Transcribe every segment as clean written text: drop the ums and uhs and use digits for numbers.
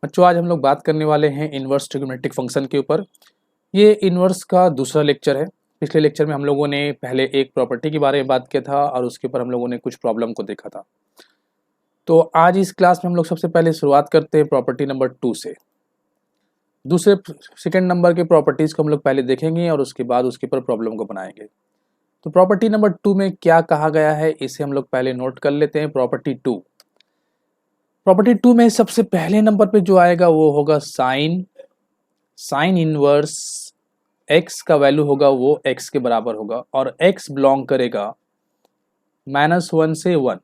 बच्चों आज हम लोग बात करने वाले हैं इन्वर्स ट्रिग्नोमेट्रिक फंक्शन के ऊपर। ये इन्वर्स का दूसरा लेक्चर है। पिछले लेक्चर में हम लोगों ने पहले एक प्रॉपर्टी के बारे में बात किया था और उसके ऊपर हम लोगों ने कुछ प्रॉब्लम को देखा था। तो आज इस क्लास में हम लोग सबसे पहले शुरुआत करते हैं प्रॉपर्टी नंबर 2 से। दूसरे सेकेंड नंबर के प्रॉपर्टीज़ को हम लोग पहले देखेंगे और उसके बाद उसके ऊपर प्रॉब्लम को बनाएंगे। तो प्रॉपर्टी नंबर 2 में क्या कहा गया है इसे हम लोग पहले नोट कर लेते हैं। प्रॉपर्टी 2 में सबसे पहले नंबर पे जो आएगा वो होगा साइन इनवर्स x का वैल्यू होगा वो x के बराबर होगा और x बिलोंग करेगा -1 से 1।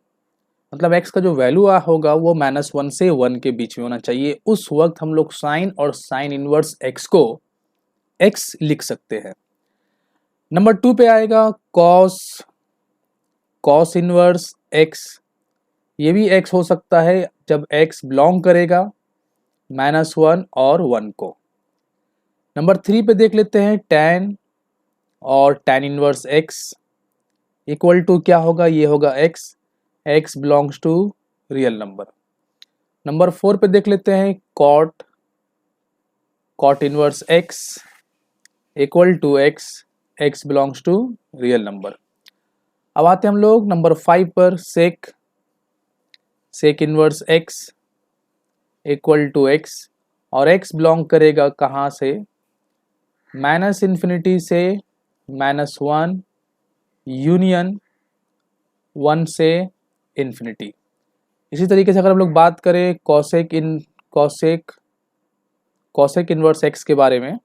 मतलब x का जो वैल्यू होगा वो -1 से 1 के बीच में होना चाहिए। उस वक्त हम लोग साइन और साइन इनवर्स x को x लिख सकते हैं। नंबर 2 पे आएगा कॉस इनवर्स x। ये भी x हो सकता है जब x बिलोंग करेगा -1 और 1 को। नंबर 3 पे देख लेते हैं tan और tan inverse x equal to क्या होगा, ये होगा x belongs to real number. Number 4 पे देख लेते हैं cot inverse x equal to x belongs to real number. अब आते हैं हम लोग नंबर 5 पर sec inverse x equal to x और x बिलोंग करेगा कहाँ से, -∞ से -1 यूनियन 1 से इन्फिनिटी। इसी तरीके से अगर हम लोग बात करें कॉसेक इनवर्स x के बारे में,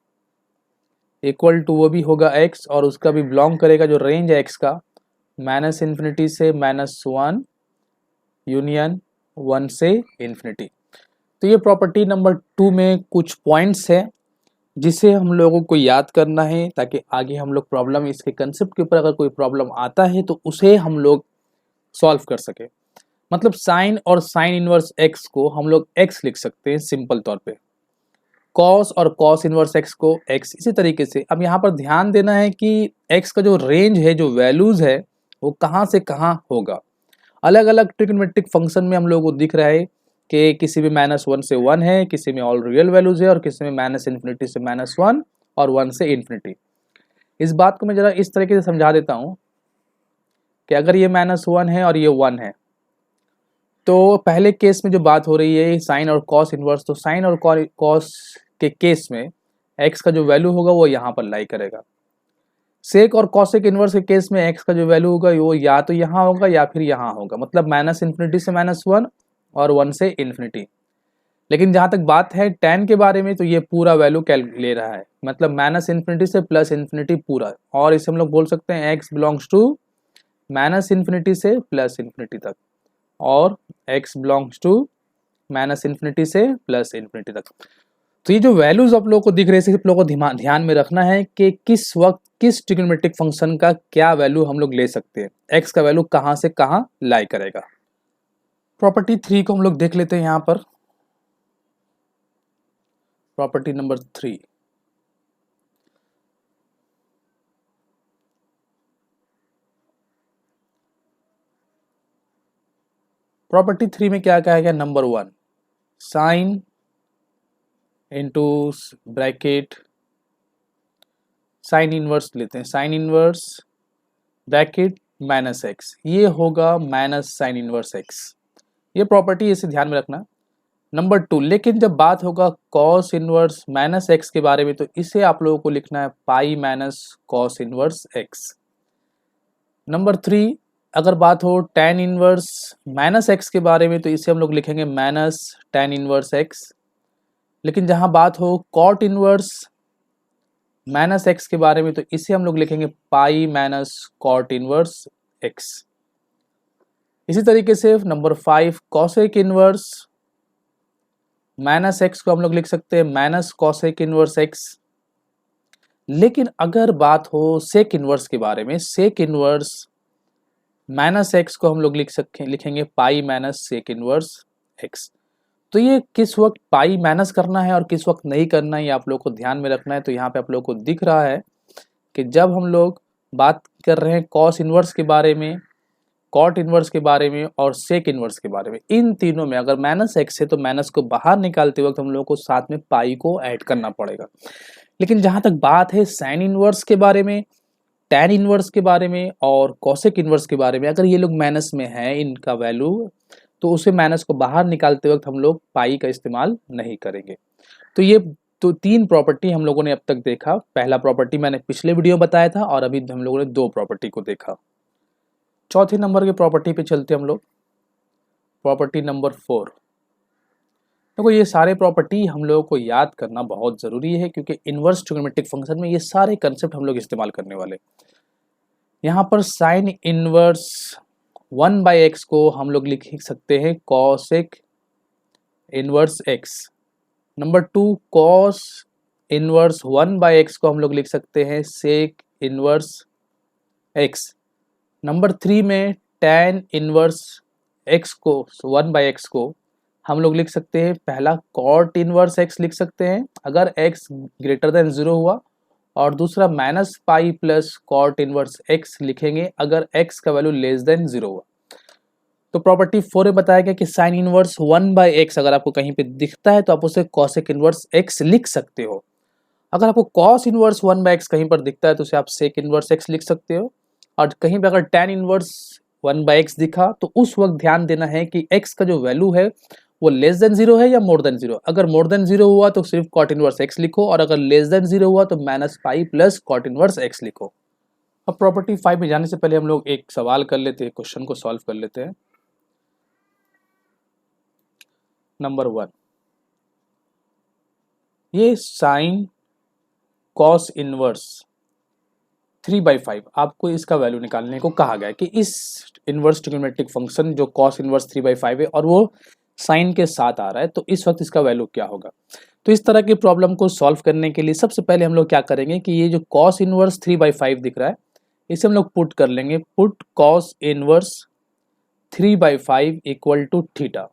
इक्वल टू वो भी होगा x और उसका भी बिलोंग करेगा जो रेंज है x का -∞ से -1 यूनियन 1 से इन्फिनिटी। तो ये प्रॉपर्टी नंबर 2 में कुछ पॉइंट्स है जिसे हम लोगों को याद करना है ताकि आगे हम लोग प्रॉब्लम इसके कंसेप्ट के ऊपर अगर कोई प्रॉब्लम आता है तो उसे हम लोग सॉल्व कर सके। मतलब साइन और साइन इनवर्स x को हम लोग x लिख सकते हैं सिंपल तौर पे, कॉस और कॉस इनवर्स x को x। इसी तरीके से अब यहाँ पर ध्यान देना है कि x का जो रेंज है, जो वैल्यूज है, वो कहाँ से कहाँ होगा। अलग अलग ट्रिग्नोमेट्रिक फंक्शन में हम लोगों को दिख रहा है कि किसी में -1 से 1 है, किसी में ऑल रियल वैल्यूज है और किसी में -∞ से -1 और 1 से इन्फिनिटी। इस बात को मैं जरा इस तरीके से समझा देता हूँ कि अगर ये -1 है और ये 1 है तो पहले केस में जो बात हो रही है साइन और कॉस इनवर्स, तो साइन और कॉस के केस में x का जो वैल्यू होगा वो यहाँ पर लाई करेगा। सेक और कॉसेक इनवर्स के केस में x का जो वैल्यू होगा वो या तो यहाँ होगा या फिर यहाँ होगा, मतलब -∞ से -1 और 1 से इन्फिनिटी। लेकिन जहाँ तक बात है tan के बारे में तो ये पूरा वैल्यू ले रहा है, मतलब -∞ से +∞ पूरा, और इसे हम लोग बोल सकते हैं x बिलोंग्स टू -∞ से +∞ तक और x बिलोंग्स टू -∞ से +∞ तक। तो ये जो वैल्यूज आप लोगों को दिख रहे हैं, आप लोगों को ध्यान में रखना है कि किस वक्त किस ट्रिग्नोमेट्रिक फंक्शन का क्या वैल्यू हम लोग ले सकते हैं, x का वैल्यू कहाँ से कहाँ लाई करेगा। प्रॉपर्टी 3 को हम लोग देख लेते हैं यहाँ पर। प्रॉपर्टी नंबर 3, प्रॉपर्टी 3 में क्या कहा गया, number 1 sine into bracket sine inverse लेते हैं, साइन इनवर्स ब्रैकेट -x, ये होगा माइनस साइन इनवर्स x। ये प्रॉपर्टी इसे ध्यान में रखना। नंबर 2, लेकिन जब बात होगा कॉस इनवर्स -x के बारे में तो इसे आप लोगों को लिखना है pi minus cos inverse x। Number 3, अगर बात हो tan इनवर्स -x के बारे में तो इसे हम लोग लिखेंगे -tan इनवर्स x। लेकिन जहां बात हो कॉट इनवर्स -x के बारे में तो इसे हम लोग लिखेंगे pi minus cot inverse x। इसी तरीके से नंबर 5 कॉसेक इनवर्स -x को हम लोग लिख सकते हैं माइनस कॉसेक इनवर्स x। लेकिन अगर बात हो सेक इनवर्स के बारे में, सेक इनवर्स -x को हम लोग लिखेंगे pi minus sec inverse x। तो ये किस वक्त पाई माइनस करना है और किस वक्त नहीं करना है ये आप लोग को ध्यान में रखना है। तो यहाँ पे आप लोग को दिख रहा है कि जब हम लोग बात कर रहे हैं कॉस इनवर्स के बारे में, कॉट इनवर्स के बारे में और सेक इनवर्स के बारे में। इन तीनों में अगर माइनस एक्स है तो माइनस को बाहर निकालते वक्त हम लोग को साथ में पाई को ऐड करना पड़ेगा। लेकिन जहां तक बात है साइन इनवर्स के बारे में, टैन इनवर्स के बारे में और कॉसेक इनवर्स के बारे में, अगर ये लोग माइनस में है इनका वैल्यू, तो उसे माइनस को बाहर निकालते वक्त हम लोग पाई का इस्तेमाल नहीं करेंगे। तो ये तो तीन प्रॉपर्टी हम लोगों ने अब तक देखा। पहला प्रॉपर्टी मैंने पिछले वीडियो बताया था और अभी हम लोगों ने दो प्रॉपर्टी को देखा। चौथे नंबर के प्रॉपर्टी पे चलते हम लोग, प्रॉपर्टी नंबर 4। देखो ये सारे प्रॉपर्टी हम लोगों को याद करना बहुत ज़रूरी है क्योंकि इनवर्स ट्रिग्नोमेट्रिक फंक्शन में ये सारे कंसेप्ट हम लोग इस्तेमाल करने वाले। यहाँ पर साइन इनवर्स 1/x को हम लोग लिख सकते हैं cosec inverse x। Number 2 cos inverse 1/x को हम लोग लिख सकते हैं सेक इनवर्स x। नंबर 3 में tan इनवर्स x को 1/x को हम लोग लिख सकते हैं पहला कॉट इनवर्स x लिख सकते हैं अगर x ग्रेटर देन 0 हुआ, और दूसरा minus pi plus cot inverse x लिखेंगे अगर x का वैल्यू लेस देन 0 हुआ। तो प्रॉपर्टी 4 में बताया गया कि साइन इनवर्स 1/x अगर आपको कहीं पे दिखता है तो आप उसे कॉसेक इनवर्स x लिख सकते हो। अगर आपको कॉस इनवर्स 1/x कहीं पर दिखता है तो उसे आप सेक इनवर्स x लिख सकते हो। और कहीं पे अगर tan इनवर्स 1/x दिखा तो उस वक्त ध्यान देना है कि x का जो वैल्यू है वो लेस देन 0 है या मोर देन 0। अगर मोर देन 0 हुआ तो सिर्फ कॉट इनवर्स x लिखो, और अगर लेस देन 0 हुआ तो minus pi plus cot inverse x लिखो। अब प्रॉपर्टी 5 में जाने से पहले हम लोग एक सवाल कर लेते हैं, क्वेश्चन को सॉल्व कर लेते हैं। नंबर 1, ये साइन कॉस इनवर्स 3/5 आपको इसका वैल्यू निकालने को कहा गया है कि इस इनवर्स ट्रिग्नोमेट्रिक फंक्शन जो कॉस इनवर्स 3/5 है और वो साइन के साथ आ रहा है, तो इस वक्त इसका वैल्यू क्या होगा। तो इस तरह की प्रॉब्लम को सॉल्व करने के लिए सबसे पहले हम लोग क्या करेंगे कि ये जो कॉस इनवर्स 3/5 दिख रहा है इसे हम लोग पुट कर लेंगे। Put cos inverse 3/5 equal to theta.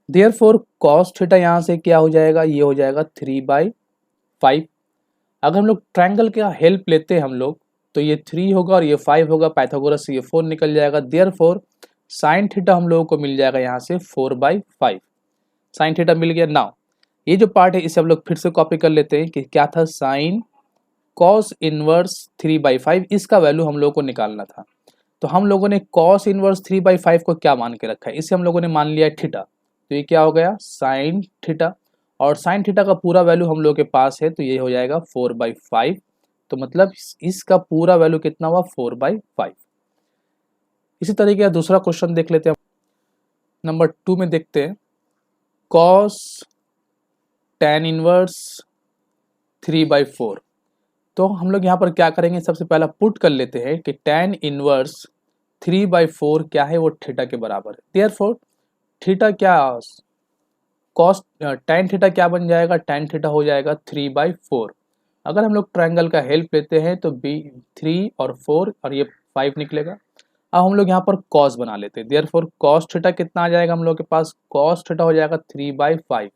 Therefore cos theta यहाँ से क्या हो जाएगा, ये हो जाएगा 3/5। अगर हम लोग ट्रायंगल का हेल्प लेते हैं हम लोग तो ये 3 होगा और ये 5 होगा, पाइथागोरस से ये 4 निकल जाएगा। देयरफॉर साइन थीटा हम लोगों को मिल जाएगा यहाँ से 4/5। साइन थीटा मिल गया। नाउ ये जो पार्ट है इसे हम लोग फिर से कॉपी कर लेते हैं कि क्या था, साइन कॉस इनवर्स 3/5 इसका वैल्यू हम लोगों को निकालना था। तो हम लोगों ने कॉस इनवर्स 3/5 को क्या मान के रखा है, इसे हम लोगों ने मान लिया थीटा। तो ये क्या हो गया, साइन थीटा, और साइन थीटा का पूरा वैल्यू हम लोग के पास है तो ये हो जाएगा 4/5। तो मतलब इसका पूरा वैल्यू कितना हुआ, 4/5। इसी तरीके का दूसरा क्वेश्चन देख लेते हैं। नंबर 2 में देखते हैं कॉस tan इनवर्स 3/4। तो हम लोग यहाँ पर क्या करेंगे, सबसे पहला पुट कर लेते हैं कि tan इनवर्स 3/4 क्या है, वो थीटा के बराबर है। देयरफॉर थीटा क्या, कॉस tan थीटा क्या बन जाएगा, tan थीटा हो जाएगा 3/4। अगर हम लोग ट्रायंगल का हेल्प लेते हैं तो 3 और 4 और ये 5 निकलेगा। अब हम लोग यहाँ पर कॉस बना लेते हैं। देयरफॉर कॉस थीटा कितना आ जाएगा हम लोग के पास, कॉस थीटा हो जाएगा 3/5।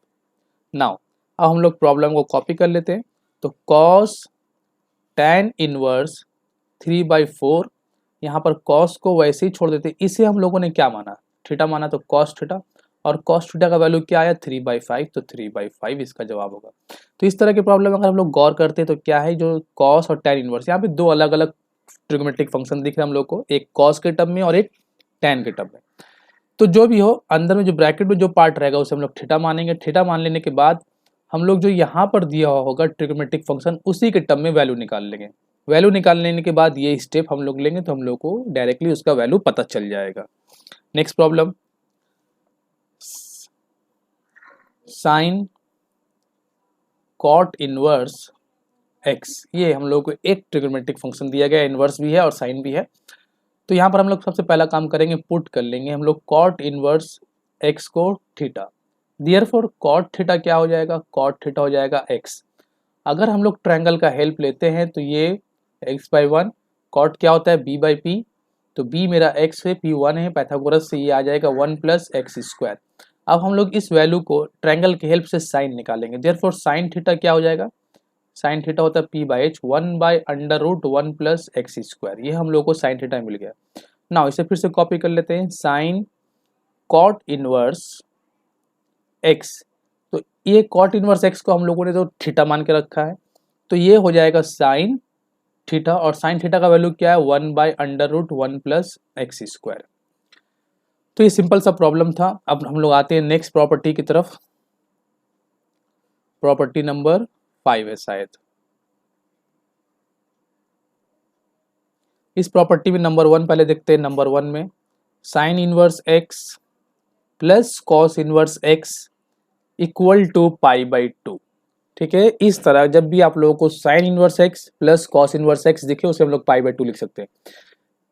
नाउ अब हम लोग प्रॉब्लम को कॉपी कर लेते हैं। तो कॉस tan इनवर्स 3/4, यहाँ पर कॉस को वैसे ही छोड़ देते, इसे हम लोगों ने क्या माना, थीटा माना, तो कॉस थीटा, और कॉस थीटा का वैल्यू क्या आया 3/5, तो 3/5 इसका जवाब होगा। तो इस तरह की प्रॉब्लम अगर हम लोग गौर करते हैं तो क्या है, जो कॉस और tan इनवर्स, यहाँ पे दो अलग अलग ट्रिग्नोमेट्रिक फंक्शन दिख रहे हैं हम लोग को, एक कॉस के टर्म में और एक tan के टर्म में। तो जो भी हो, अंदर में जो ब्रैकेट में जो पार्ट रहेगा उसे हम लोग थीटा मानेंगे। थीटा मान लेने के बाद हम लोग जो यहाँ पर दिया हुआ होगा ट्रिग्नोमेट्रिक फंक्शन उसी के टर्म में वैल्यू निकाल लेंगे। वैल्यू निकाल लेने के बाद ये स्टेप हम लोग लेंगे तो हम लोग को डायरेक्टली उसका वैल्यू पता चल जाएगा। Next problem, sine cot inverse x, ये हम लोग को एक ट्रिग्नोमेट्रिक फंक्शन दिया गया, इनवर्स भी है और साइन भी है। तो यहाँ पर हम लोग सबसे पहला काम करेंगे, पुट कर लेंगे हम लोग कॉट इनवर्स एक्स को थीटा। देयरफॉर कॉट थीटा क्या हो जाएगा, कॉट थीटा हो जाएगा एक्स। अगर हम लोग ट्रायंगल का हेल्प लेते हैं तो ये x/1, कॉट क्या होता है b/p, तो b मेरा x है, p 1 है, पाइथागोरस से ये आ जाएगा 1 + x²। अब हम लोग इस वैल्यू को ट्रायंगल के हेल्प से साइन निकालेंगे। देयरफॉर साइन थीटा क्या हो जाएगा, साइन थीटा होता है p/h 1/√1 + x²। ये हम लोग को साइन थीटा मिल गया। नाउ इसे फिर से कॉपी कर लेते हैं, साइन कॉट इनवर्स एक्स। तो ये कॉट इनवर्स एक्स को हम लोगों ने तो थीटा मान के रखा है, तो ये हो जाएगा साइन थीटा, और साइन थीटा का वैल्यू क्या है, 1/√1 प्लस एक्स स्क्वायर। तो ये सिंपल सा प्रॉब्लम था। अब हम लोग आते हैं नेक्स्ट प्रॉपर्टी की तरफ। प्रॉपर्टी नंबर 5 है शायद। इस प्रॉपर्टी में नंबर 1 पहले देखते हैं। नंबर 1 में sine inverse x plus cos inverse x equal to π/2। ठीक है, इस तरह जब भी आप लोगों को sign inverse x plus cos inverse x दिखे उसे हम लोग π/2 लिख सकते हैं।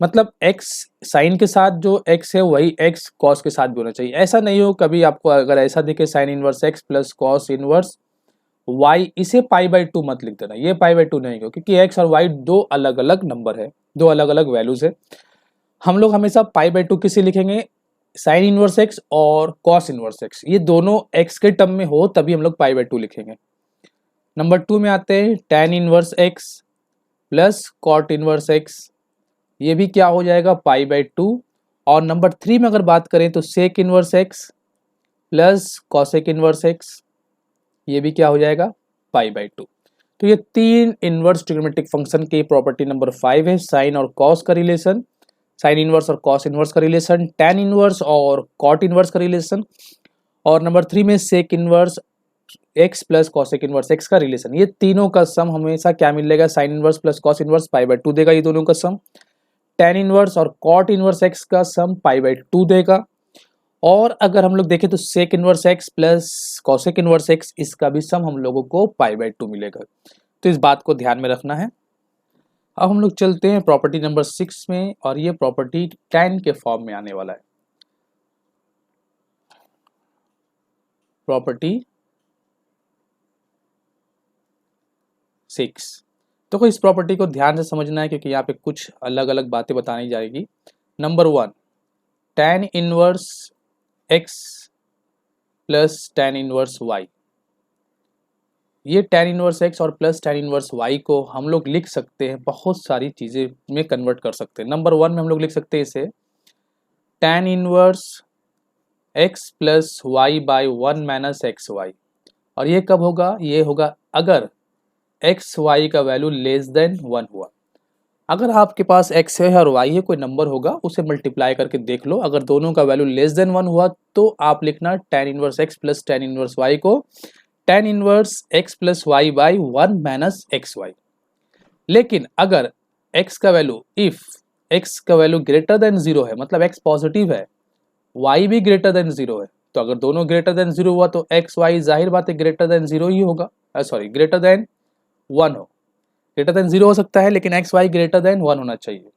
मतलब एक्स साइन के साथ जो एक्स है वही एक्स कॉस के साथ भी होना चाहिए। ऐसा नहीं हो कभी आपको अगर ऐसा दिखे sine inverse x plus cos inverse y, इसे π/2 मत लिख देना, ये π/2 नहीं हो, क्योंकि एक्स और वाई दो अलग अलग नंबर है, दो अलग अलग वैल्यूज है। हम लोग हमेशा π/2 किसे लिखेंगे, साइन इनवर्स एक्स और कॉस इनवर्स एक्स, ये दोनों एक्स के टर्म में हो तभी हम लोग π/2 लिखेंगे। नंबर 2 में आते हैं tan inverse x plus cot inverse x, ये भी क्या हो जाएगा π/2। और नंबर 3 में अगर बात करें तो sec inverse x plus cosec inverse x, ये भी क्या हो जाएगा π/2। तो ये तीन इनवर्स ट्रिग्नोमेट्रिक फंक्शन की प्रॉपर्टी नंबर 5 है, साइन और कॉस का रिलेशन, साइन इनवर्स और कॉस इनवर्स का रिलेशन, tan इनवर्स और कॉट इनवर्स का रिलेशन, और नंबर 3 में sec inverse x plus cosec inverse x का रिलेशन। ये तीनों का सम हमेशा क्या मिलेगा, sine inverse plus cos inverse π/2 देगा, ये दोनों का सम। tan इनवर्स और कॉट इनवर्स एक्स का सम π/2 देगा। और अगर हम लोग देखें तो sec inverse x plus cosec inverse x, इसका भी सम हम लोगों को π/2 मिलेगा। तो इस बात को ध्यान में रखना है। अब हम लोग चलते हैं प्रॉपर्टी नंबर 6 में, और ये प्रॉपर्टी tan के फॉर्म में आने वाला है। प्रॉपर्टी 6, तो इस प्रॉपर्टी को ध्यान से समझना है क्योंकि यहाँ पे कुछ अलग अलग बातें बतानी जाएगी। Number 1, tan inverse x plus tan inverse y, ये tan इनवर्स एक्स और प्लस tan इनवर्स वाई को हम लोग लिख सकते हैं, बहुत सारी चीज़ें में कन्वर्ट कर सकते हैं। नंबर 1 में हम लोग लिख सकते हैं इसे tan inverse x plus y by 1 minus x y, और ये कब होगा, ये होगा अगर एक्स वाई का वैल्यू लेस देन 1 हुआ। अगर आपके पास x है और y है, कोई नंबर होगा उसे मल्टीप्लाई करके देख लो, अगर दोनों का वैल्यू लेस देन 1 हुआ तो आप लिखना tan inverse x plus tan inverse y को tan inverse x plus y by 1 minus x y. लेकिन अगर x का वैल्यू, इफ x का वैल्यू ग्रेटर देन 0 है, मतलब x पॉजिटिव है, y भी ग्रेटर देन 0 है, तो अगर दोनों ग्रेटर देन 0 हुआ तो एक्स वाई जाहिर बात है ग्रेटर देन 0 ही होगा, सॉरी ग्रेटर देन 1 हो। ग्रेटर देन 0 हो सकता है लेकिन एक्स वाई ग्रेटर देन 1 होना चाहिए।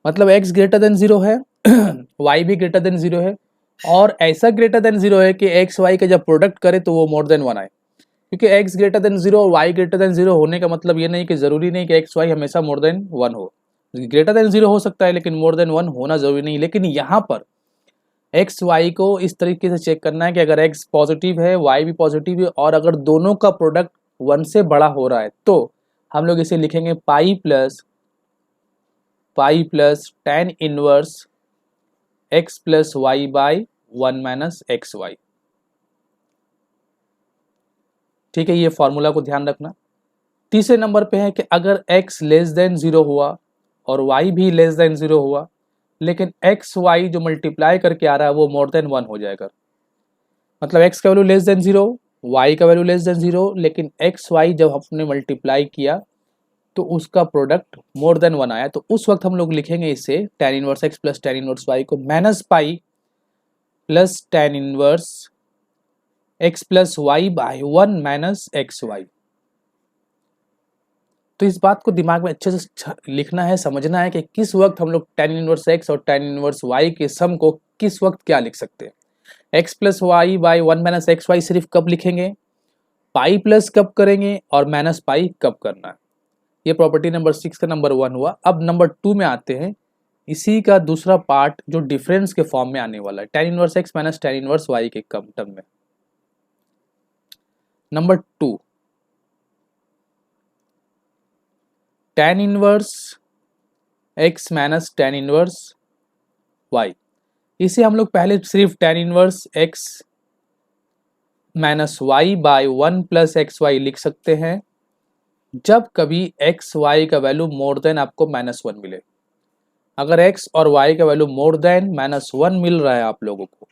मतलब x ग्रेटर देन 0 है y भी ग्रेटर देन 0 है, और ऐसा ग्रेटर देन 0 है कि एक्स वाई का जब प्रोडक्ट करे तो वो मोर देन 1 आए। क्योंकि x ग्रेटर देन 0 और y ग्रेटर देन 0 होने का मतलब ये नहीं कि जरूरी नहीं कि एक्स वाई हमेशा मोर देन 1 हो। ग्रेटर देन 0 हो सकता है लेकिन मोर देन 1 होना जरूरी नहीं। लेकिन यहाँ पर एक्स वाई को इस तरीके से चेक करना है कि अगर x पॉजिटिव है, y भी पॉजिटिव है, और अगर दोनों का प्रोडक्ट 1 से बड़ा हो रहा है तो हम लोग इसे लिखेंगे pi plus tan inverse x plus y by 1 minus x y. ठीक है, ये फॉर्मूला को ध्यान रखना। तीसरे नंबर पे है कि अगर x लेस देन 0 हुआ और y भी लेस देन 0 हुआ, लेकिन एक्स वाई जो मल्टीप्लाई करके आ रहा है वो मोर देन 1 हो जाएगा। मतलब x का वैल्यू लेस देन 0, y का वैल्यू लेस देन 0, लेकिन एक्स वाई जब हमने मल्टीप्लाई किया तो उसका प्रोडक्ट मोर देन 1 आया, तो उस वक्त हम लोग लिखेंगे इसे tan inverse x plus tan inverse y को minus pi plus tan inverse x plus y by 1 minus x y. तो इस बात को दिमाग में अच्छे से लिखना है, समझना है कि किस वक्त हम लोग tan इनवर्स x और tan इनवर्स y के सम को किस वक्त क्या लिख सकते हैं। x plus y by 1 minus x y सिर्फ कब लिखेंगे, पाई प्लस कब करेंगे, और माइनस पाई कब करना है। ये प्रॉपर्टी नंबर 6 का नंबर 1 हुआ। अब नंबर 2 में आते हैं, इसी का दूसरा पार्ट जो डिफरेंस के फॉर्म में आने वाला है, tan inverse x minus tan inverse y के टर्म में। Number 2, tan inverse x minus tan inverse y. इसे हम लोग पहले सिर्फ tan inverse x minus y by 1 plus x y लिख सकते हैं जब कभी एक्स वाई का वैल्यू मोर देन आपको -1 मिले। अगर x और y का वैल्यू मोर देन -1 मिल रहा है आप लोगों को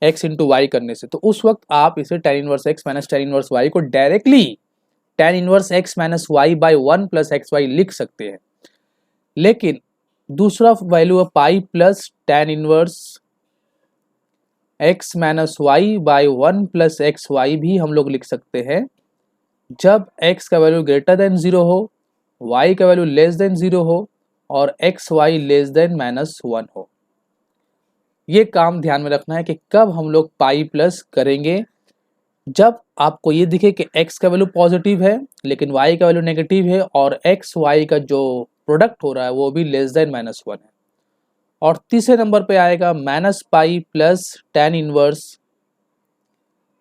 x इंटू वाई करने से, तो उस वक्त आप इसे tan inverse x minus tan inverse y को directly tan inverse x minus y by 1 plus x y लिख सकते हैं। लेकिन दूसरा वैल्यू है pi plus tan inverse x minus y by 1 plus x y भी हम लोग लिख सकते हैं जब x का वैल्यू ग्रेटर देन 0 हो, y का वैल्यू लेस देन 0 हो और एक्स वाई लेस देन -1 हो। ये काम ध्यान में रखना है कि कब हम लोग पाई प्लस करेंगे, जब आपको ये दिखे कि x का वैल्यू पॉजिटिव है लेकिन y का वैल्यू नेगेटिव है और एक्स वाई का जो प्रोडक्ट हो रहा है वो भी लेस देन -1 है। और तीसरे नंबर पे आएगा minus pi plus tan inverse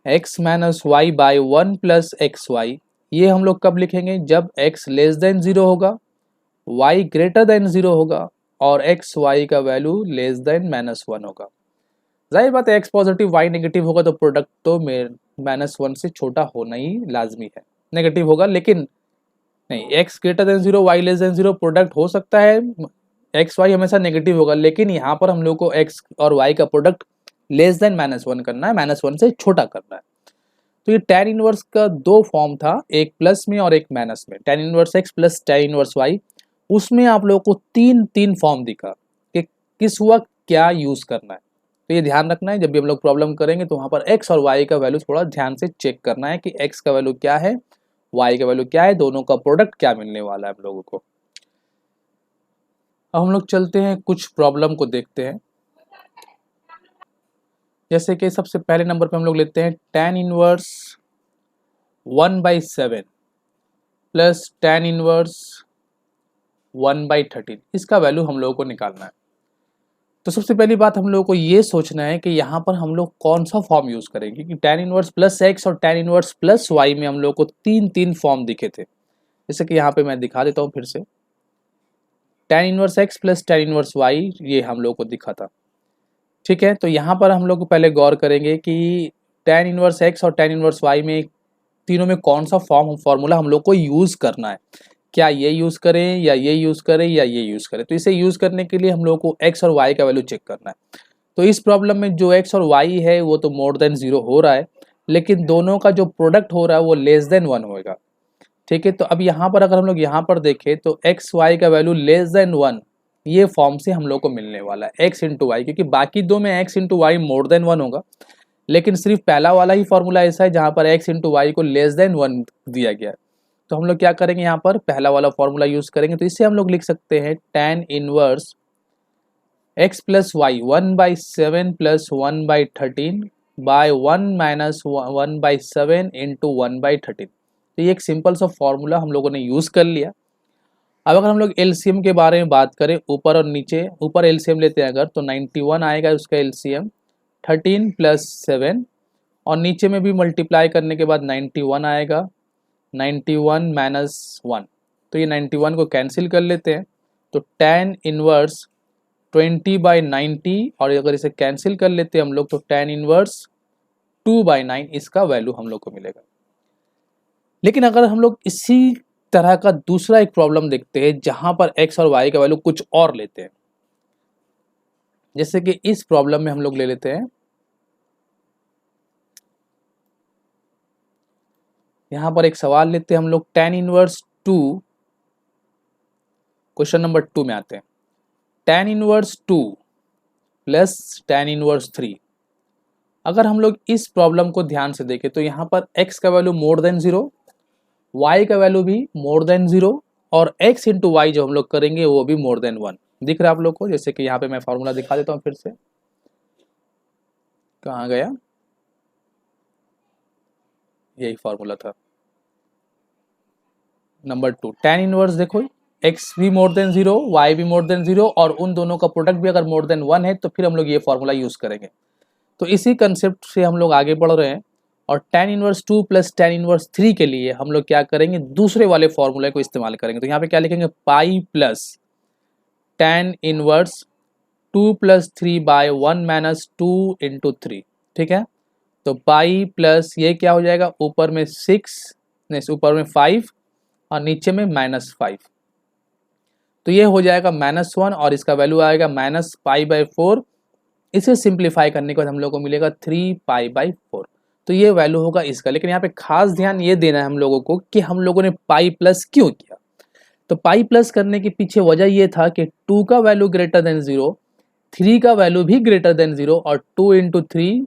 x minus y by 1 plus x y. ये हम लोग कब लिखेंगे, जब x लेस देन 0 होगा, y ग्रेटर देन 0 होगा और एक्स वाई का वैल्यू लेस देन -1 होगा। जाहिर बात है x पॉजिटिव y नेगेटिव होगा तो प्रोडक्ट तो -1 से छोटा होना ही लाजमी है, नेगेटिव होगा। लेकिन नहीं, x greater than 0 y less than 0 product हो सकता है, एक्स वाई हमेशा नेगेटिव होगा, लेकिन यहाँ पर हम लोग को x और y का प्रोडक्ट लेस देन -1 करना है, -1 से छोटा करना है। तो ये tan इनवर्स का दो फॉर्म था, एक प्लस में और एक माइनस में, tan inverse x plus tan inverse y। उसमें आप लोगों को तीन फॉर्म दिखा कि किस वक्त क्या यूज करना है। तो ये ध्यान रखना है, जब भी हम लोग प्रॉब्लम करेंगे तो वहां पर x और y का वैल्यू थोड़ा ध्यान से चेक करना है कि x का वैल्यू क्या है, y का वैल्यू क्या है, दोनों का प्रोडक्ट क्या मिलने वाला है हम लोगों को। अब हम लोग चलते हैं कुछ प्रॉब्लम को देखते हैं। जैसे कि सबसे पहले नंबर पे हम लोग लेते हैं tan inverse 1/7 plus tan inverse 1/13, इसका वैल्यू हम लोगों को निकालना है। तो सबसे पहली बात हम लोगों को ये सोचना है कि यहाँ पर हम लोग कौन सा फॉर्म यूज करेंगे, कि tan इनवर्स प्लस एक्स और tan इनवर्स प्लस वाई में हम लोग को तीन फॉर्म दिखे थे। जैसे कि यहाँ पे मैं दिखा देता हूँ फिर से, tan inverse x plus tan inverse y ये हम लोग को दिखा था। ठीक है, तो यहाँ पर हम लोग पहले गौर करेंगे कि tan इनवर्स एक्स और tan इनवर्स वाई में तीनों में कौन सा फॉर्मूला हम लोग को यूज करना है, क्या ये यूज करें या ये यूज करें या ये यूज करें। तो इसे यूज करने के लिए हम लोग को x और y का वैल्यू चेक करना है। तो इस प्रॉब्लम में जो x और y है वो तो मोर देन 0 हो रहा है, लेकिन दोनों का जो प्रोडक्ट हो रहा है वो लेस देन 1 होगा। ठीक है, तो अब यहाँ पर अगर हम लोग यहाँ पर देखें तो एक्स वाई का वैल्यू लेस देन 1 ये फॉर्म से हम लोग को मिलने वाला है x इंटू वाई, क्योंकि बाकी दो में x into y more than 1 होगा, लेकिन सिर्फ पहला वाला ही फॉर्मूला ऐसा है जहाँ पर x इंटू वाई को लेस देन 1 दिया गया है। तो हम लोग क्या करेंगे, यहाँ पर पहला वाला फॉर्मूला यूज करेंगे। तो इससे हम लोग लिख सकते हैं tan inverse x plus y 1/7 plus 1/13 by 1 minus 1/7 into 1/13। तो ये एक सिंपल सा फॉर्मूला हम लोगों ने यूज कर लिया। अब अगर हम लोग एलसीएम के बारे में बात करें, ऊपर और नीचे, ऊपर एलसीएम लेते हैं अगर तो 91 आएगा उसका एलसीएम 13 प्लस 7, और नीचे में भी मल्टीप्लाई करने के बाद 91 आएगा, 91 माइनस 1, तो ये 91 को कैंसिल कर लेते हैं। तो tan इनवर्स 20/90, और अगर इसे कैंसिल कर लेते हैं हम लोग तो tan इनवर्स 2/9 इसका वैल्यू हम लोग को मिलेगा। लेकिन अगर हम लोग इसी तरह का दूसरा एक प्रॉब्लम देखते हैं जहां पर x और y का वैल्यू कुछ और लेते हैं, जैसे कि इस प्रॉब्लम में हम लोग ले लेते हैं, यहां पर एक सवाल लेते हैं हम लोग tan इनवर्स 2, क्वेश्चन नंबर 2 में आते हैं। tan inverse 2 plus tan inverse 3, अगर हम लोग इस प्रॉब्लम को ध्यान से देखें तो यहाँ पर x का वैल्यू मोर देन 0, y का वैल्यू भी मोर देन 0, और x इंटू वाई जो हम लोग करेंगे वो भी मोर देन 1 दिख रहा है आप लोग को। जैसे कि यहाँ पे मैं फॉर्मूला दिखा देता हूँ फिर से, कहाँ गया, यही फॉर्मूला था नंबर 2। tan इनवर्स देखो, x भी मोर देन 0, y भी मोर देन 0, और उन दोनों का प्रोडक्ट भी अगर मोर देन 1 है तो फिर हम लोग ये फॉर्मूला यूज करेंगे। तो इसी कंसेप्ट से हम लोग आगे बढ़ रहे हैं, और tan inverse 2 plus tan inverse 3 के लिए हम लोग क्या करेंगे, दूसरे वाले फॉर्मूले को इस्तेमाल करेंगे। तो यहाँ पे क्या लिखेंगे, pi plus tan inverse 2 plus 3 by 1 minus 2 into 3, ठीक है। तो पाई प्लस ये क्या हो जाएगा, ऊपर में 6, ऊपर में 5 और नीचे में -5, तो ये हो जाएगा -1 और इसका वैल्यू आएगा -π/4। इसे सिंप्लीफाई करने के बाद हम लोग को मिलेगा 3π/4, तो ये वैल्यू होगा इसका। लेकिन यहाँ पे खास ध्यान ये देना है हम लोगों को कि हम लोगों ने पाई प्लस क्यों किया। तो पाई प्लस करने के पीछे वजह ये था कि 2 का वैल्यू ग्रेटर देन 0, 3 का वैल्यू भी ग्रेटर देन 0 और 2 इंटू 3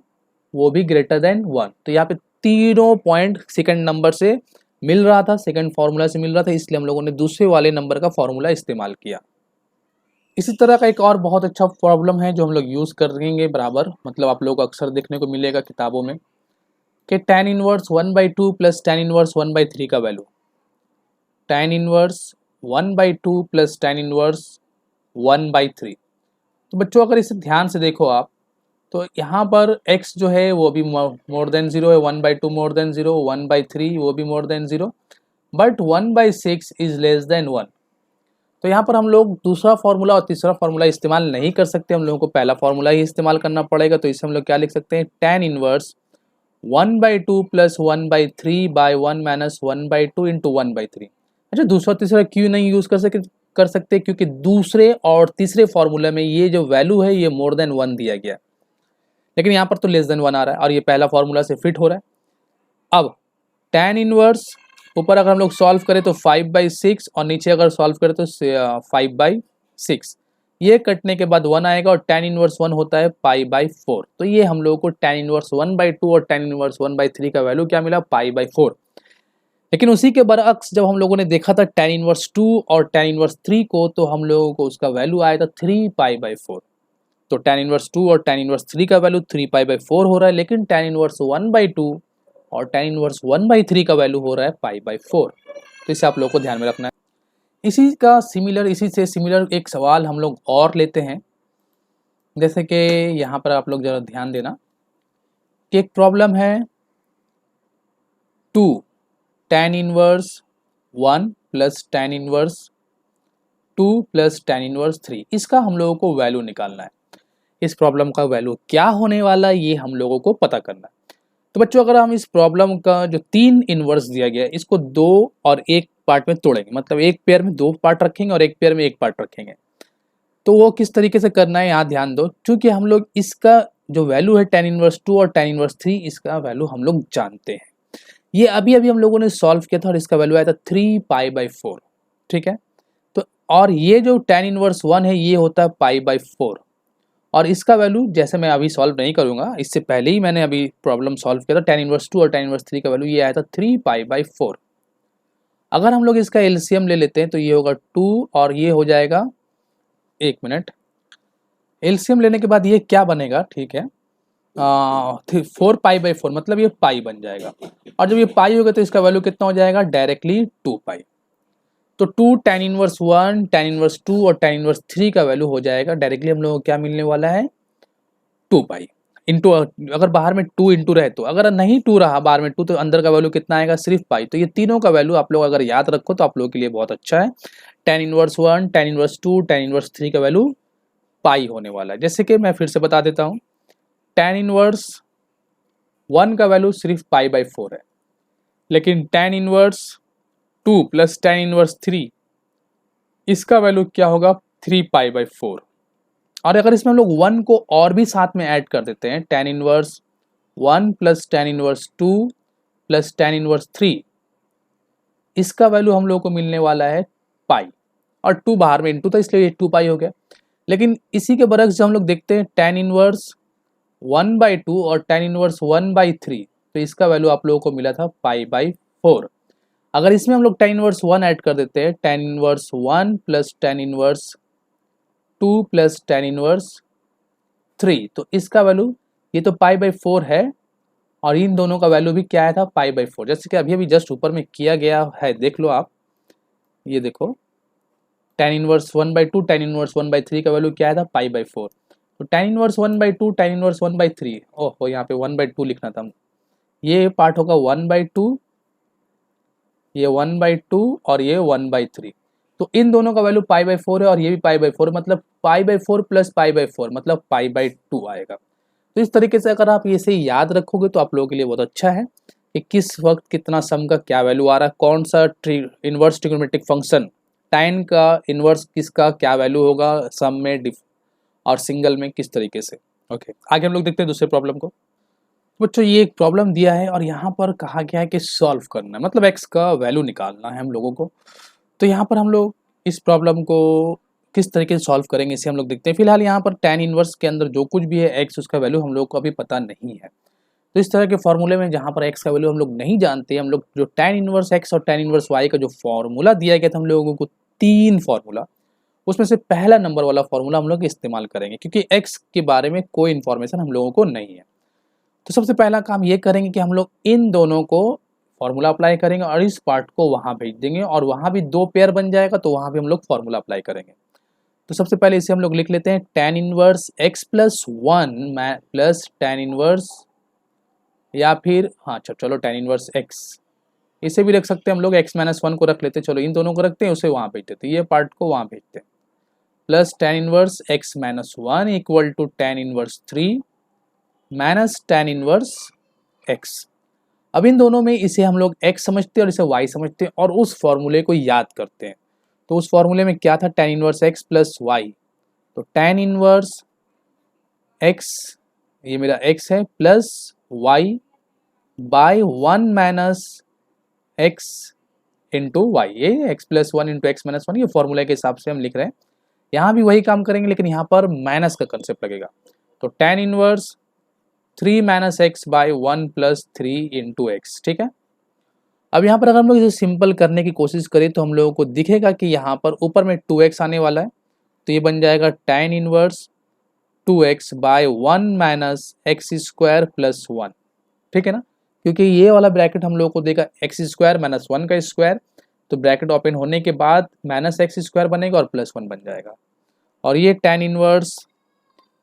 वो भी ग्रेटर देन 1। तो यहाँ पे तीनों पॉइंट सेकंड नंबर से मिल रहा था, सेकंड फार्मूला से मिल रहा था, इसलिए हम लोगों ने दूसरे वाले नंबर का फार्मूला इस्तेमाल किया। इसी तरह का एक और बहुत अच्छा प्रॉब्लम है जो हम लोग यूज़ करेंगे बराबर, मतलब आप लोग अक्सर देखने को मिलेगा किताबों में कि tan inverse 1/2 plus tan inverse 1/3 का value, tan inverse 1/2 plus tan inverse 1/3। तो बच्चों अगर इसे ध्यान से देखो आप, तो यहाँ पर x जो है वो भी मोर देन 0 है, 1/2 मोर देन 0, 1/3 वो भी more than 0, but 1/6 is less than 1। तो यहाँ पर हम लोग दूसरा फार्मूला और तीसरा फार्मूला इस्तेमाल नहीं कर सकते, हम लोगों को पहला फार्मूला ही इस्तेमाल करना पड़ेगा। तो इससे हम लोग क्या लिख सकते हैं, tan inverse 1/2 plus 1/3 by 1 minus 1/2 into 1/3। अच्छा, दूसरा तीसरा क्यों नहीं यूज़ कर सकते, क्योंकि दूसरे और तीसरे फार्मूला में ये जो वैल्यू है ये मोर देन 1 दिया गया, लेकिन यहाँ पर तो लेस देन 1 आ रहा है और ये पहला फार्मूला से फिट हो रहा है। अब tan इनवर्स ऊपर अगर हम लोग सॉल्व करें तो 5/6 और नीचे अगर सॉल्व करें तो 5/6, ये कटने के बाद 1 आएगा और tan इनवर्स 1 होता है π/4। तो ये हम लोगों को tan इनवर्स 1/2 और tan इनवर्स 1/3 का वैल्यू क्या मिला, π/4। लेकिन उसी के बरअक्स जब हम लोगों ने देखा था tan इनवर्स 2 और tan इनवर्स 3 को, तो हम लोगों को उसका वैल्यू आया था 3π/4। तो tan इनवर्स 2 और tan इनवर्स 3 का वैल्यू 3π/4 हो रहा है, लेकिन tan इनवर्स 1/2 और tan इनवर्स 1/3 का वैल्यू हो रहा है π/4। तो इसे आप लोगों को ध्यान में रखना है। इसी से सिमिलर एक सवाल हम लोग और लेते हैं, जैसे कि यहाँ पर आप लोग जरा ध्यान देना कि एक प्रॉब्लम है 2 tan inverse 1 plus tan inverse 2 plus tan inverse 3, इसका हम लोगों को वैल्यू निकालना है। इस प्रॉब्लम का वैल्यू क्या होने वाला है ये हम लोगों को पता करना है। तो बच्चों अगर हम इस प्रॉब्लम का जो 3 इनवर्स दिया गया है इसको 2 और 1 पार्ट में तोड़ेंगे, मतलब एक पेयर में 2 पार्ट रखेंगे और एक पेयर में 1 पार्ट रखेंगे, तो वो किस तरीके से करना है यहाँ ध्यान दो। क्योंकि हम लोग इसका जो वैल्यू है tan इनवर्स 2 और tan इनवर्स 3, इसका वैल्यू हम लोग जानते हैं। ये अभी अभी हम लोगों ने सॉल्व किया था और इसका वैल्यू आया था 3π/4, ठीक है। तो और ये जो tan इनवर्स 1 है ये होता है π/4 और इसका वैल्यू जैसे मैं अभी सॉल्व नहीं करूंगा, इससे पहले ही मैंने अभी प्रॉब्लम सॉल्व किया था, tan इनवर्स 2 और tan इनवर्स 3 का वैल्यू ये आया था 3π/4। अगर हम लोग इसका एलसीएम ले लेते हैं तो ये होगा 2 और ये हो जाएगा, एक मिनट, एलसीएम लेने के बाद ये क्या बनेगा, ठीक है, 4π/4, मतलब ये पाई बन जाएगा। और जब ये पाई होगा तो इसका वैल्यू कितना हो जाएगा, डायरेक्टली 2π। तो 2 tan इनवर्स 1, tan इनवर्स 2 और tan इनवर्स 3 का वैल्यू हो जाएगा डायरेक्टली हम लोगों को क्या मिलने वाला है, 2π इंटू, अगर बाहर में 2 इंटू रहे तो, अगर नहीं 2 रहा बाहर में 2 तो अंदर का वैल्यू कितना आएगा, सिर्फ पाई। तो ये तीनों का वैल्यू आप लोग अगर याद रखो तो आप लोगों के लिए बहुत अच्छा है। tan inverse 1, tan inverse 2, tan inverse 3 का वैल्यू पाई होने वाला है। जैसे कि मैं फिर से बता देता हूँ, tan इनवर्स 1 का वैल्यू सिर्फ π/4 है, लेकिन tan inverse 2 plus tan inverse 3 इसका वैल्यू क्या होगा, 3π/4। और अगर इसमें हम लोग 1 को और भी साथ में ऐड कर देते हैं, tan inverse 1 plus tan inverse 2 plus tan inverse 3, इसका वैल्यू हम लोग को मिलने वाला है पाई, और 2 बाहर में इंटू था इसलिए ये 2π हो गया। लेकिन इसी के बरक्स जब हम लोग देखते हैं tan इनवर्स 1/2 और tan इनवर्स 1/3, तो इसका वैल्यू आप लोगों को मिला था π/4। अगर इसमें हम लोग tan इनवर्स 1 ऐड कर देते हैं, tan inverse 1 plus tan inverse 2 plus tan inverse 3, तो इसका वैल्यू, ये तो π/4 है और इन दोनों का वैल्यू भी क्या आया था, π/4। जैसे कि अभी अभी जस्ट ऊपर में किया गया है, देख लो आप, ये देखो tan इनवर्स 1/2 tan इनवर्स 1/3 का वैल्यू क्या आया था, π/4। तो tan इनवर्स 1/2 tan इनवर्स 1/3, ओहो यहाँ पे 1/2 लिखना था, ये पार्ट होगा 1/2, ये 1/2 और ये 1/3। तो इन दोनों का वैल्यू पाई बाई 4 है और ये भी पाई बाई 4, मतलब pi by 4 plus pi by 4 मतलब पाई बाई 2 आएगा। तो इस तरीके से अगर आप इसे याद रखोगे तो आप लोगों के लिए बहुत अच्छा है कि किस वक्त कितना सम का क्या वैल्यू आ रहा है, कौन सा इनवर्स ट्रिग्नोमेट्रिक फंक्शन tan का इनवर्स किसका क्या वैल्यू होगा सम में और सिंगल में किस तरीके से। ओके, आगे हम लोग देखते हैं दूसरे प्रॉब्लम को। बच्चों ये एक प्रॉब्लम दिया है और यहाँ पर कहा गया है कि सॉल्व करना है, मतलब x का वैल्यू निकालना है हम लोगों को। तो यहाँ पर हम लोग इस प्रॉब्लम को किस तरीके से सॉल्व करेंगे इसे हम लोग देखते हैं। फिलहाल यहाँ पर tan इनवर्स के अंदर जो कुछ भी है x उसका वैल्यू हम लोग को अभी पता नहीं है। तो इस तरह के फॉर्मूले में जहाँ पर x का वैल्यू हम लोग नहीं जानते, हम लोग जो tan इनवर्स x और tan इनवर्स y का जो फॉर्मूला दिया गया था हम लोगों को 3 फॉर्मूला, उसमें से पहला नंबर वाला फॉर्मूला हम लोग इस्तेमाल करेंगे क्योंकि x के बारे में कोई इन्फॉर्मेशन हम लोगों को नहीं है। तो सबसे पहला काम ये करेंगे कि हम लोग इन दोनों को फॉर्मूला अप्लाई करेंगे और इस पार्ट को वहाँ भेज देंगे और वहाँ भी 2 पेयर बन जाएगा तो वहाँ भी हम लोग फॉर्मूला अप्लाई करेंगे। तो सबसे पहले इसे हम लोग लिख लेते हैं tan inverse x plus 1 plus tan inverse, या फिर हाँ चलो tan इनवर्स x, इसे भी रख सकते हैं हम लोग, x माइनस 1 को रख लेते हैं, चलो इन दोनों को रखते हैं उसे वहाँ भेज देते हैं, ये पार्ट को वहाँ भेजते हैं, plus tan inverse x minus 1 equal to tan inverse 3 minus tan inverse x। अब इन दोनों में इसे हम लोग x समझते हैं और इसे y समझते हैं और उस फॉर्मूले को याद करते हैं। तो उस फॉर्मूले में क्या था, tan inverse x plus y, तो tan इनवर्स x ये मेरा x है plus y by 1 minus x into y, ये x plus 1 into x minus 1 ये फॉर्मूला के हिसाब से हम लिख रहे हैं। यहाँ भी वही काम करेंगे लेकिन यहाँ पर माइनस का कंसेप्ट लगेगा। तो tan inverse 3 minus x by 1 plus 3 into x, ठीक है। अब यहाँ पर अगर हम लोग इसे सिंपल करने की कोशिश करें तो हम लोगों को दिखेगा कि यहाँ पर ऊपर में 2x आने वाला है, तो ये बन जाएगा tan inverse 2x by 1 minus x square plus 1, ठीक है ना, क्योंकि ये वाला ब्रैकेट हम लोगों को देगा एक्स स्क्वायर माइनस 1 का स्क्वायर, तो ब्रैकेट ओपन होने के बाद माइनस एक्स स्क्वायर बनेगा और प्लस 1 बन जाएगा, और ये tan inverse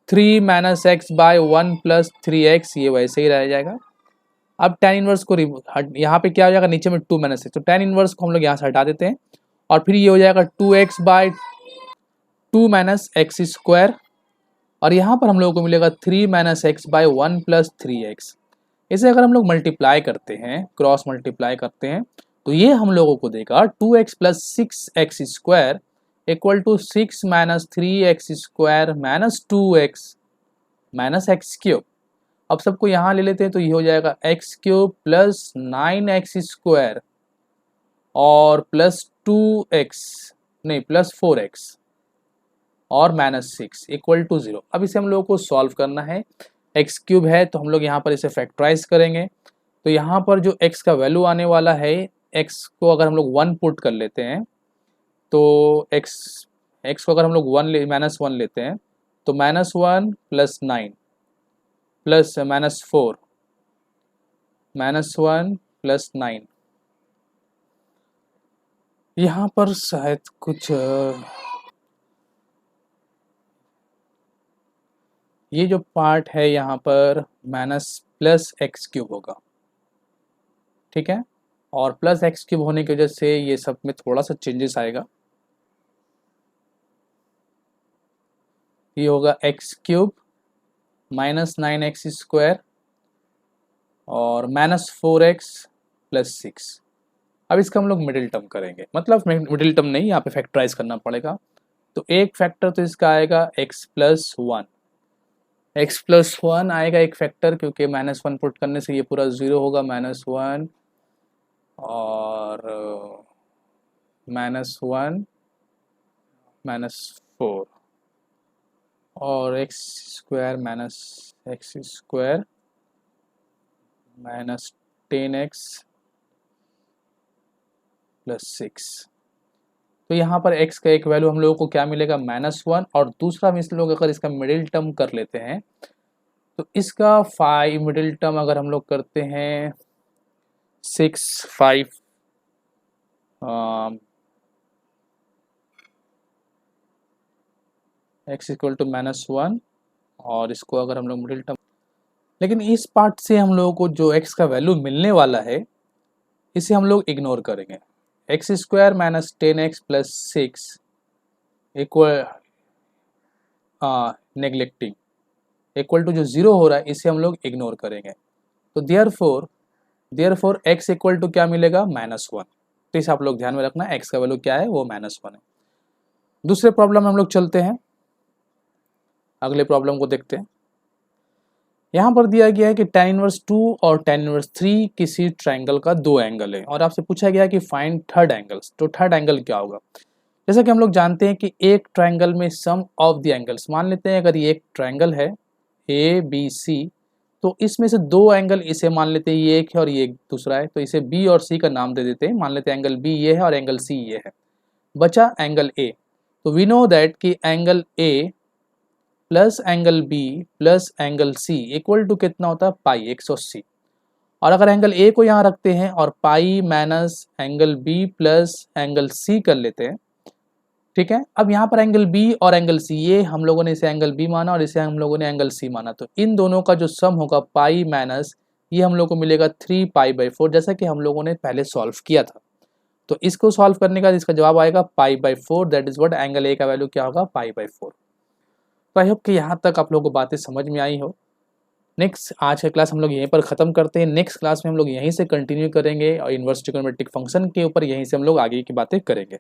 3 minus x by 1 plus 3x ये वैसे ही रह जाएगा। अब tan इनवर्स को यहाँ पे क्या हो जाएगा, नीचे में 2 माइनस एक्स, तो tan इनवर्स को हम लोग यहाँ से हटा देते हैं और फिर ये हो जाएगा 2x bye 2 minus x square, और यहाँ पर हम लोगों को मिलेगा 3 minus x by 1 plus 3x। इसे अगर हम लोग मल्टीप्लाई करते हैं, क्रॉस मल्टीप्लाई करते हैं, तो ये हम लोगों को देगा 2x plus 6x square equal to 6 minus 3x square minus 2x minus x cube. अब सबको यहाँ ले लेते हैं तो ये हो जाएगा x cube plus 9x square और प्लस 2x नहीं प्लस 4x और माइनस 6 इक्वल टू 0। अब इसे हम लोगों को सॉल्व करना है, एक्स क्यूब है तो हम लोग यहाँ पर इसे फैक्टराइज करेंगे, तो यहाँ पर जो x का वैल्यू आने वाला है, x को अगर हम लोग 1 पुट कर लेते हैं तो x को अगर हम लोग माइनस 1 लेते हैं तो minus 1 plus 9 plus minus 4 minus 1 plus 9, यहाँ पर शायद कुछ ये जो पार्ट है यहाँ पर माइनस प्लस एक्स क्यूब होगा, ठीक है, और प्लस एक्स क्यूब होने की वजह से ये सब में थोड़ा सा चेंजेस आएगा, ये होगा x cube minus 9x square और माइनस 4x प्लस 6। अब इसका हम लोग मिडिल टर्म करेंगे, मतलब मिडिल टर्म नहीं, यहाँ पे फैक्टराइज करना पड़ेगा, तो एक फैक्टर तो इसका आएगा x प्लस 1, x प्लस 1 आएगा एक फैक्टर, क्योंकि माइनस 1 पुट करने से ये पूरा 0 होगा, माइनस 1 और माइनस 1 माइनस 4 और x square minus x square minus 10x plus 6। तो यहाँ पर x का एक वैल्यू हम लोगों को क्या मिलेगा, -1, और दूसरा हम इस लोग अगर इसका मिडिल टर्म कर लेते हैं तो इसका 5 मिडिल टर्म अगर हम लोग करते हैं 6 5 x इक्वल टू -1, और इसको अगर हम लोग मिडिल टर्म, लेकिन इस पार्ट से हम लोगों को जो x का वैल्यू मिलने वाला है इसे हम लोग इग्नोर करेंगे, x square minus 10x plus 6 equal neglecting equal to जो जीरो हो रहा है इसे हम लोग इग्नोर करेंगे। तो देयरफॉर x इक्वल टू क्या मिलेगा, -1। तो इसे आप लोग ध्यान में रखना, x का वैल्यू क्या है, वो -1 है। दूसरे प्रॉब्लम में हम लोग चलते हैं, अगले प्रॉब्लम को देखते हैं। यहाँ पर दिया गया है कि tan इनवर्स 2 और tan इनवर्स 3 किसी ट्रायंगल का दो एंगल है और आपसे पूछा गया है कि फाइंड थर्ड एंगल्स। तो थर्ड एंगल क्या होगा? जैसा कि हम लोग जानते हैं कि एक ट्रायंगल में सम ऑफ द एंगल्स, मान लेते हैं अगर ये एक ट्रायंगल है ABC, तो इसमें से दो एंगल इसे मान लेते हैं ये एक है और ये एक दूसरा है, तो इसे B और C का नाम दे देते हैं। मान लेते हैं एंगल B ये है और एंगल C ये है, बचा एंगल A। तो वी नो दैट कि angle A plus angle B plus angle C equal to कितना होता है, पाई 180। और अगर एंगल A को यहाँ रखते हैं और pi minus angle B plus angle C कर लेते हैं, ठीक है। अब यहाँ पर एंगल B और एंगल C, ये हम लोगों ने इसे एंगल B माना और इसे हम लोगों ने एंगल C माना, तो इन दोनों का जो सम होगा पाई माइनस ये हम लोग को मिलेगा 3π/4, जैसा कि हम लोगों ने पहले सॉल्व किया था। तो इसको सॉल्व करने का इसका जवाब आएगा π/4, that is what angle A का वैल्यू क्या होगा, π/4। तो आई होप कि यहाँ तक आप लोगों को बातें समझ में आई हो। नेक्स्ट आज का क्लास हम लोग यहीं पर ख़त्म करते हैं। नेक्स्ट क्लास में हम लोग यहीं से कंटिन्यू करेंगे और इन्वर्स ट्रिग्नोमेट्रिक फंक्शन के ऊपर यहीं से हम लोग आगे की बातें करेंगे।